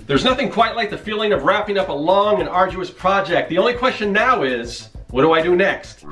There's nothing quite like the feeling of wrapping up a long and arduous project. The only question now is, what do I do next?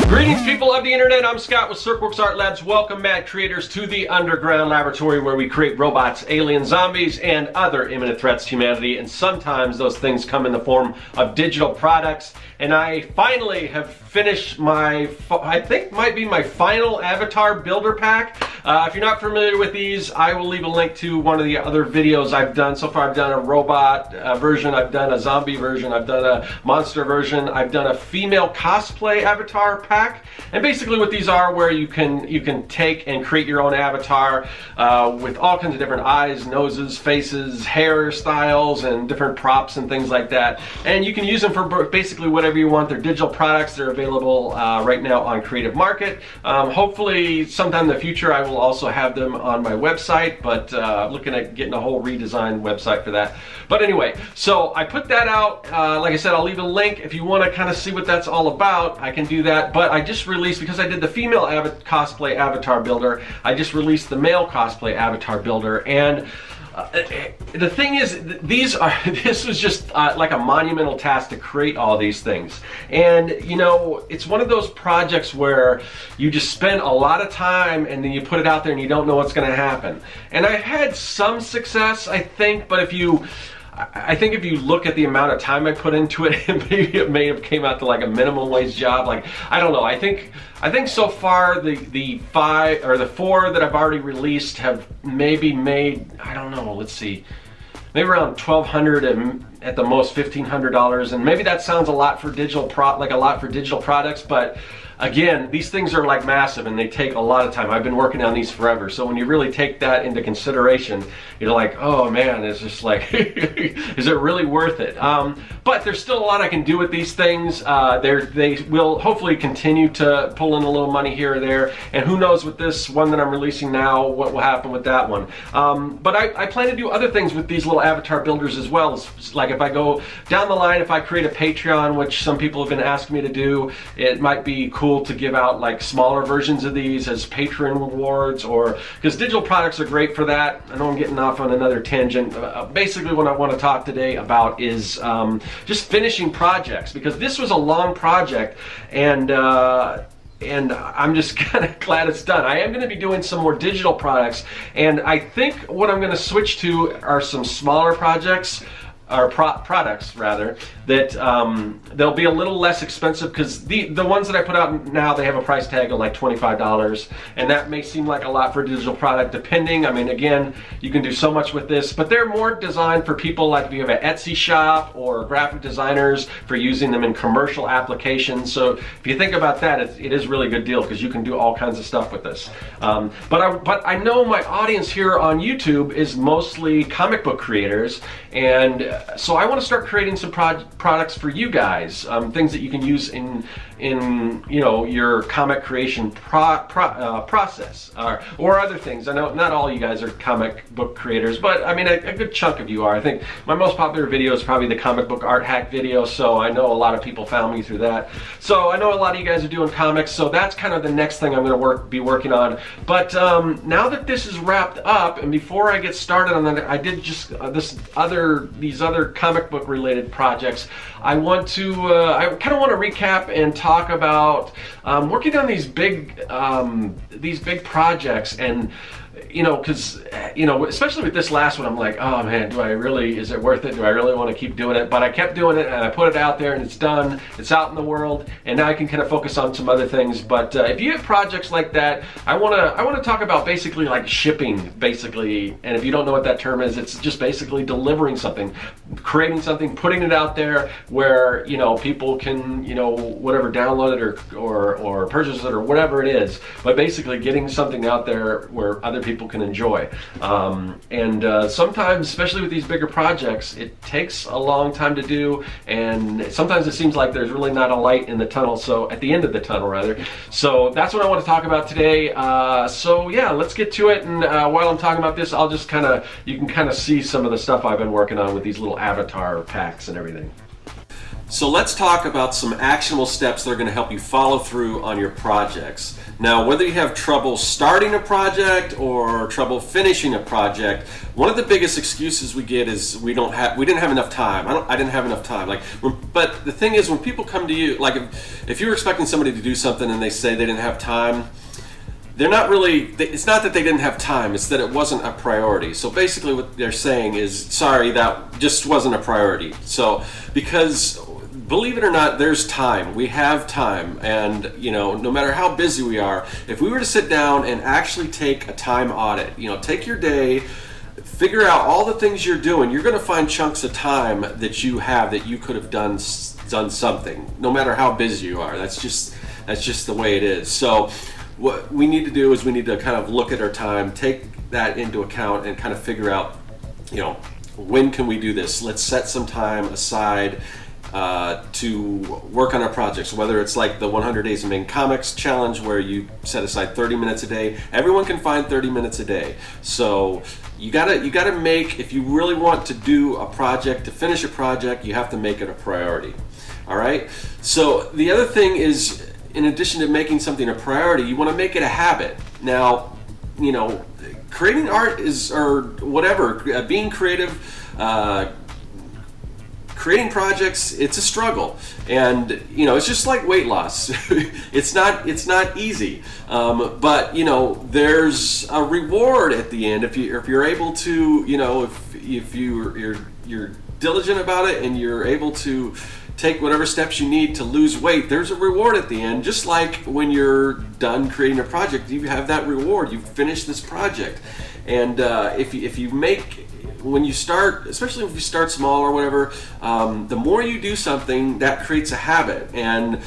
Greetings, people of the internet. I'm Scott with Serkworks Art Labs. Welcome, mad creators, to the underground laboratory where we create robots, aliens, zombies, and other imminent threats to humanity. And sometimes those things come in the form of digital products. And I finally have finished my, I think might be my final avatar builder pack. If you're not familiar with these, I will leave a link to one of the other videos I've done. So far I've done a robot version, I've done a zombie version, I've done a monster version, I've done a female cosplay avatar pack. And basically what these are, where you can take and create your own avatar with all kinds of different eyes, noses, faces, hairstyles, and different props and things like that. And you can use them for basically whatever you want. They're digital products. They're available right now on Creative Market. Hopefully sometime in the future I will also have them on my website, but looking at getting a whole redesigned website for that. But anyway, so I put that out. Like I said, I'll leave a link if you want to kind of see what that's all about. I can do that, but I just released, because I did the female cosplay avatar builder, I just released the male cosplay avatar builder. And the thing is, this was just like a monumental task to create all these things. And you know, it's one of those projects where you just spend a lot of time and then you put it out there and you don't know what's going to happen. And I've had some success, I think, but I think if you look at the amount of time I put into it, maybe it may have came out to like a minimum wage job. Like, I don't know. I think so far the four that I've already released have maybe made, I don't know, let's see, maybe around $1,200 and at the most $1,500. And maybe that sounds a lot for digital products, but again, these things are like massive and they take a lot of time. I've been working on these forever. So when you really take that into consideration, you're like, oh man, it's just like, is it really worth it? But there's still a lot I can do with these things. They will hopefully continue to pull in a little money here or there. And who knows with this one that I'm releasing now, what will happen with that one. But I plan to do other things with these little avatar builders as well. Like if I go down the line, if I create a Patreon, which some people have been asking me to do, it might be cool to give out like smaller versions of these as patron rewards, or because digital products are great for that. I know I'm getting off on another tangent. Basically what I want to talk today about is just finishing projects, because this was a long project, and I'm just kind of glad it's done. I am going to be doing some more digital products, and I think what I'm going to switch to are some smaller projects, or products rather, that they'll be a little less expensive, because the ones that I put out now, they have a price tag of like $25, and that may seem like a lot for a digital product, depending. I mean, again, you can do so much with this, but they're more designed for people like if you have an Etsy shop or graphic designers for using them in commercial applications. So if you think about that, it is really a good deal, because you can do all kinds of stuff with this. But I know my audience here on YouTube is mostly comic book creators, and so I want to start creating some products for you guys, things that you can use in you know, your comic creation process, or other things. I know not all you guys are comic book creators, but I mean a good chunk of you are. I think my most popular video is probably the comic book art hack video, so I know a lot of people found me through that. So I know a lot of you guys are doing comics, so that's kind of the next thing I'm going to be working on. But now that this is wrapped up, and before I get started on that, I did just these other comic book related projects. I want to I kind of want to recap and talk about working on these big projects. And you know, because you know, especially with this last one, I'm like, oh man, is it worth it? Do I really want to keep doing it? But I kept doing it, and I put it out there, and it's done. It's out in the world, and now I can kind of focus on some other things. But if you have projects like that, I want to talk about basically like shipping, basically. And if you don't know what that term is, it's just basically delivering something, creating something, putting it out there where, you know, people can, you know, whatever, download it or purchase it or whatever it is. But basically getting something out there where other people can enjoy. Sometimes, especially with these bigger projects, it takes a long time to do, and sometimes it seems like there's really not a light in the tunnel, so at the end of the tunnel rather. So that's what I want to talk about today. So yeah, let's get to it. And while I'm talking about this, I'll just you can kind of see some of the stuff I've been working on with these little avatar packs and everything. So let's talk about some actionable steps that are going to help you follow through on your projects. Now, whether you have trouble starting a project or trouble finishing a project, one of the biggest excuses we get is we didn't have enough time. I didn't have enough time. But the thing is, when people come to you, like if you're expecting somebody to do something and they say they didn't have time, they're not really, it's not that they didn't have time, it's that it wasn't a priority. So basically what they're saying is, sorry, that just wasn't a priority. So, because believe it or not, there's time. We have time, and no matter how busy we are, if we were to sit down and actually take a time audit, take your day, figure out all the things you're doing, you're going to find chunks of time that you have that you could have done something, no matter how busy you are. That's just the way it is. So what we need to do is we need to kind of look at our time, take that into account, and kind of figure out, when can we do this? Let's set some time aside to work on our projects, whether it's like the 100 Days of Making Comics challenge where you set aside 30 minutes a day. Everyone can find 30 minutes a day. So you gotta make, if you really want to do a project, to finish a project, you have to make it a priority. All right? So the other thing is, in addition to making something a priority, you want to make it a habit. Now, creating art or whatever, being creative, creating projects, it's a struggle, and it's just like weight loss. it's not easy, but there's a reward at the end if you're able to, if you're diligent about it and you're able to take whatever steps you need to lose weight. There's a reward at the end, just like when you're done creating a project, you have that reward. You've finished this project, and when you start, especially if you start small or whatever, the more you do something, that creates a habit, and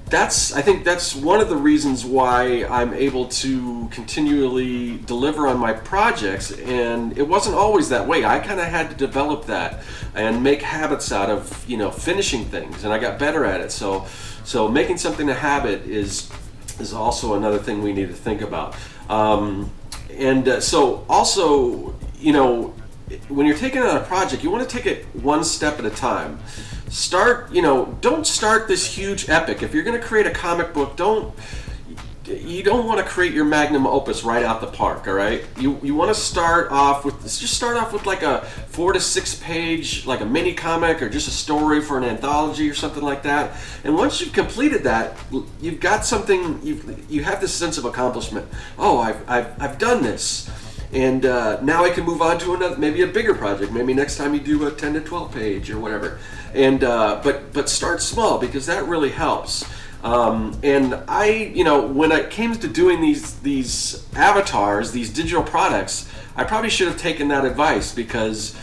I think that's one of the reasons why I'm able to continually deliver on my projects. And it wasn't always that way. I kind of had to develop that and make habits out of finishing things, and I got better at it. So making something a habit is also another thing we need to think about. So also, when you're taking on a project, you want to take it one step at a time. Don't start this huge epic. If you're going to create a comic book, you don't want to create your magnum opus right out the park, all right? You want to start off with like a 4 to 6 page, like a mini comic or just a story for an anthology or something like that. And once you've completed that, you've got something, you have this sense of accomplishment. Oh, I've done this. And now I can move on to another, maybe a bigger project. Maybe next time you do a 10 to 12 page or whatever. And but start small, because that really helps. And when it came to doing these avatars, these digital products, I probably should have taken that advice, because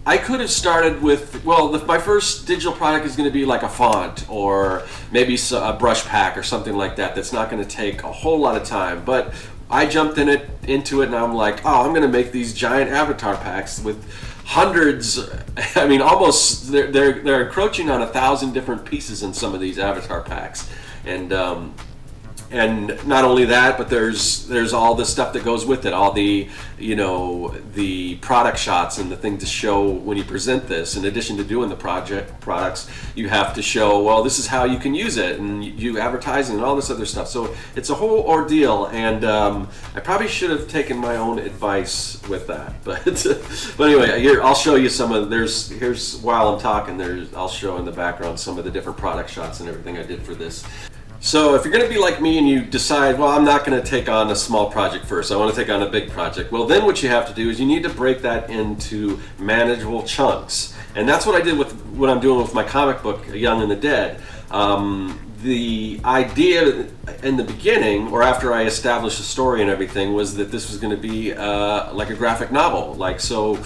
I could have started with, my first digital product is going to be like a font or maybe a brush pack or something like that. That's not going to take a whole lot of time, but I jumped into it, and I'm like, oh, I'm going to make these giant avatar packs with hundreds. I mean, almost they're encroaching on 1,000 different pieces in some of these avatar packs, and not only that, but there's all the stuff that goes with it, all the the product shots and the thing to show when you present this. In addition to doing the products, you have to show, well, this is how you can use it, and you advertising and all this other stuff. So it's a whole ordeal, and I probably should have taken my own advice with that. But anyway, here I'll show you some of here's while I'm talking, I'll show in the background some of the different product shots and everything I did for this. So if you're going to be like me and you decide, well, I'm not going to take on a small project first, I want to take on a big project, well, then what you have to do is you need to break that into manageable chunks. And that's what I did with what I'm doing with my comic book, Young and the Dead. The idea in the beginning, or after I established the story and everything, was that this was going to be like a graphic novel. So,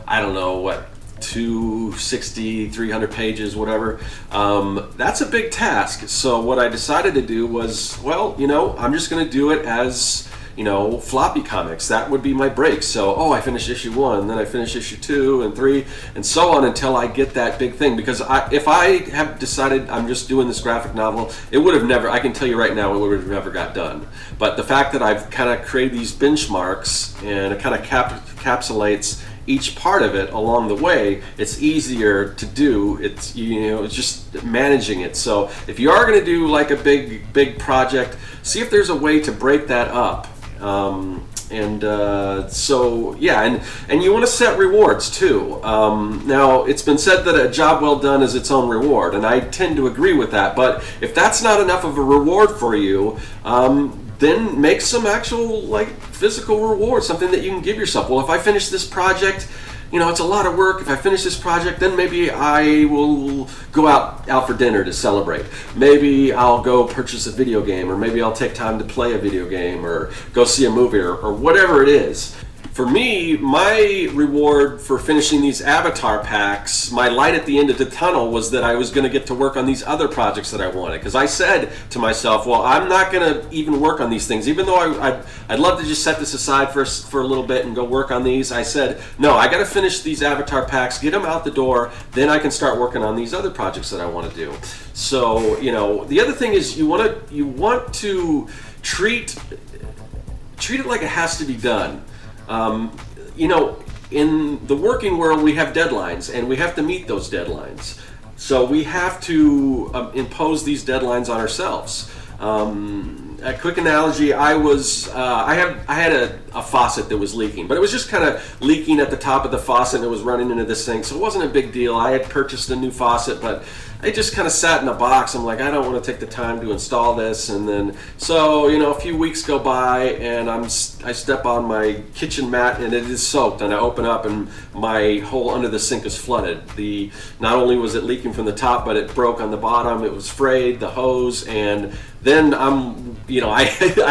I don't know, what, 260, 300 pages, whatever. That's a big task. So what I decided to do was, well, I'm just going to do it as, floppy comics. That would be my break. So, I finish issue 1, then I finish issue 2 and 3, and so on until I get that big thing. Because if I have decided I'm just doing this graphic novel, it would have never, I can tell you right now, it would have never got done. But the fact that I've kind of created these benchmarks, and it kind of encapsulates each part of it along the way, it's easier to do. It's, it's just managing it. So if you are going to do like a big project, see if there's a way to break that up. So yeah, and you want to set rewards too. Now, it's been said that a job well done is its own reward, and I tend to agree with that. But if that's not enough of a reward for you, then make some actual like physical reward, something that you can give yourself. Well, if I finish this project, it's a lot of work. If I finish this project, then maybe I will go out for dinner to celebrate. Maybe I'll go purchase a video game, or maybe I'll take time to play a video game, or go see a movie, or whatever it is. For me, my reward for finishing these avatar packs, my light at the end of the tunnel, was that I was going to get to work on these other projects that I wanted. Because I said to myself, well, I'm not going to even work on these things. Even though I'd love to just set this aside for a little bit and go work on these, I said, no, I got to finish these avatar packs, get them out the door, then I can start working on these other projects that I want to do. So, the other thing is you want to treat it like it has to be done. In the working world, we have deadlines, and we have to meet those deadlines. So we have to impose these deadlines on ourselves. A quick analogy: I had a faucet that was leaking, but it was just kind of leaking at the top of the faucet, and it was running into the sink, so it wasn't a big deal. I had purchased a new faucet, but it just kind of sat in a box. I'm like, I don't want to take the time to install this. And then, so, a few weeks go by, and I step on my kitchen mat, and it is soaked, and I open up, and my hole under the sink is flooded. Not only was it leaking from the top, but it broke on the bottom. It was frayed, the hose, and then I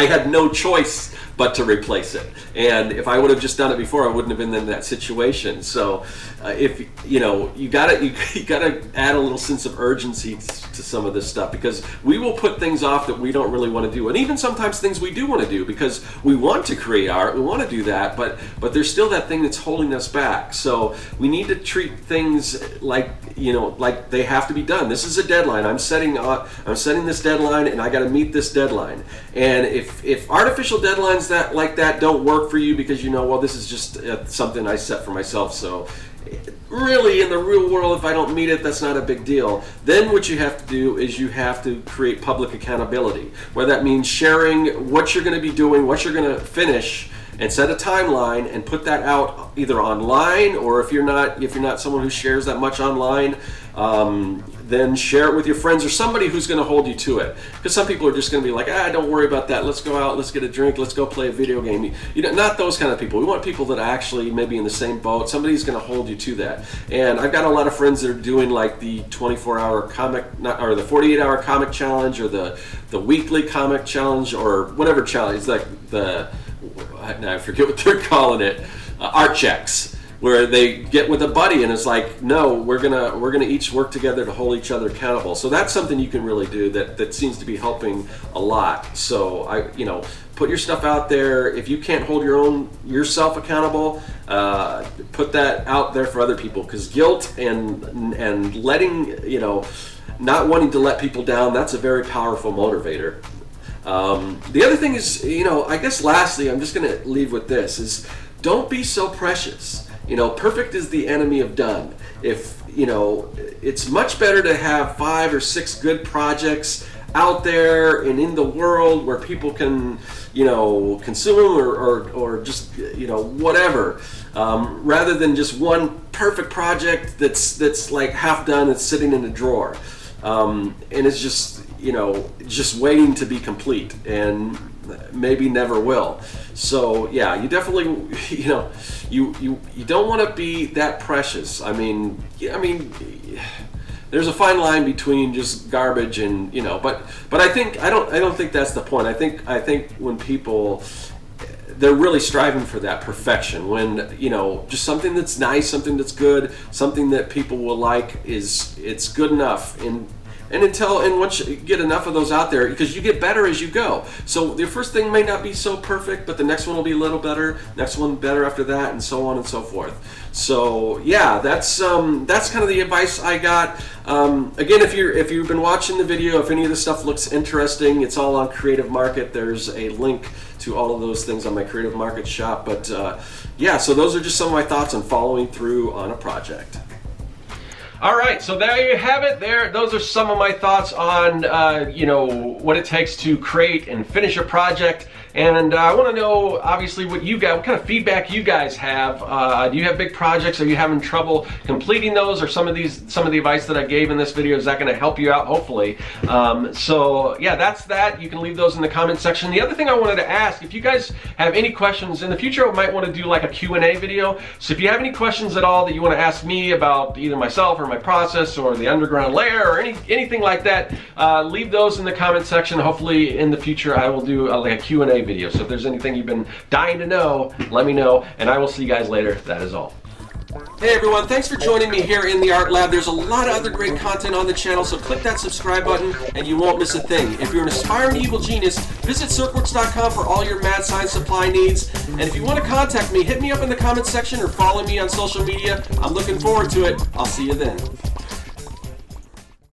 had no choice but to replace it. And if I would have just done it before, I wouldn't have been in that situation. So if you gotta add a little sense of urgency to some of this stuff, because we will put things off that we don't really want to do, and even sometimes things we do want to do because we want to create art, we want to do that, but there's still that thing that's holding us back. So we need to treat things like like they have to be done. This is a deadline. I'm setting this deadline, and I got to meet this deadline. And if artificial deadlines like that don't work for you, because well, this is just something I set for myself, so really in the real world, if I don't meet it, that's not a big deal. Then what you have to do is you have to create public accountability, where that means sharing what you're going to be doing, what you're going to finish, and set a timeline and put that out either online, or if you're not someone who shares that much online, then share it with your friends or somebody who's going to hold you to it. Because some people are just going to be like, don't worry about that. Let's go out, let's get a drink, let's go play a video game. Not those kind of people. We want people that are actually maybe in the same boat. Somebody's going to hold you to that. And I've got a lot of friends that are doing like the 24-hour comic, or the 48-hour comic challenge, or the weekly comic challenge, or whatever challenge. It's like I forget what they're calling it, art checks, where they get with a buddy and it's like, no, we're gonna each work together to hold each other accountable. So that's something you can really do that seems to be helping a lot. So put your stuff out there. If you can't hold yourself accountable, put that out there for other people, because guilt and letting not wanting to let people down, that's a very powerful motivator. The other thing is, I guess lastly, I'm just going to leave with this, is don't be so precious. Perfect is the enemy of done. It's much better to have 5 or 6 good projects out there and in the world where people can, consume or just, whatever, rather than just one perfect project that's like half done, it's sitting in a drawer. And it's just waiting to be complete, and maybe never will. So yeah, you definitely, you don't want to be that precious. I mean, there's a fine line between just garbage and but I don't think that's the point. I think when people, they're really striving for that perfection, when just something that's nice, something that's good, something that people will like, it's good enough. And and once you get enough of those out there, because you get better as you go. So the first thing may not be so perfect, but the next one will be a little better, next one better after that, and so on and so forth. So yeah, that's kind of the advice I got. Again, if you've been watching the video, if any of this stuff looks interesting, it's all on Creative Market. There's a link to all of those things on my Creative Market shop. But yeah, so those are just some of my thoughts on following through on a project. All right, so there you have it. Those are some of my thoughts on you know, what it takes to create and finish a project. And I want to know, obviously, what kind of feedback you guys have. Do you have big projects? Are you having trouble completing those? Or some of the advice that I gave in this video, is that going to help you out? Hopefully. So yeah, that's that. You can leave those in the comment section. The other thing I wanted to ask, if you guys have any questions in the future, I might want to do like a Q&A video. So if you have any questions at all that you want to ask me about either myself or my process or the underground layer or anything like that, leave those in the comment section. Hopefully in the future I will do like a Q&A video. So if there's anything you've been dying to know, let me know, and I will see you guys later. That is all. Hey everyone, thanks for joining me here in the Art Lab. There's a lot of other great content on the channel, so click that subscribe button and you won't miss a thing. If you're an aspiring evil genius, visit Serkworks.com for all your mad science supply needs. And if you want to contact me, hit me up in the comments section or follow me on social media. I'm looking forward to it. I'll see you then.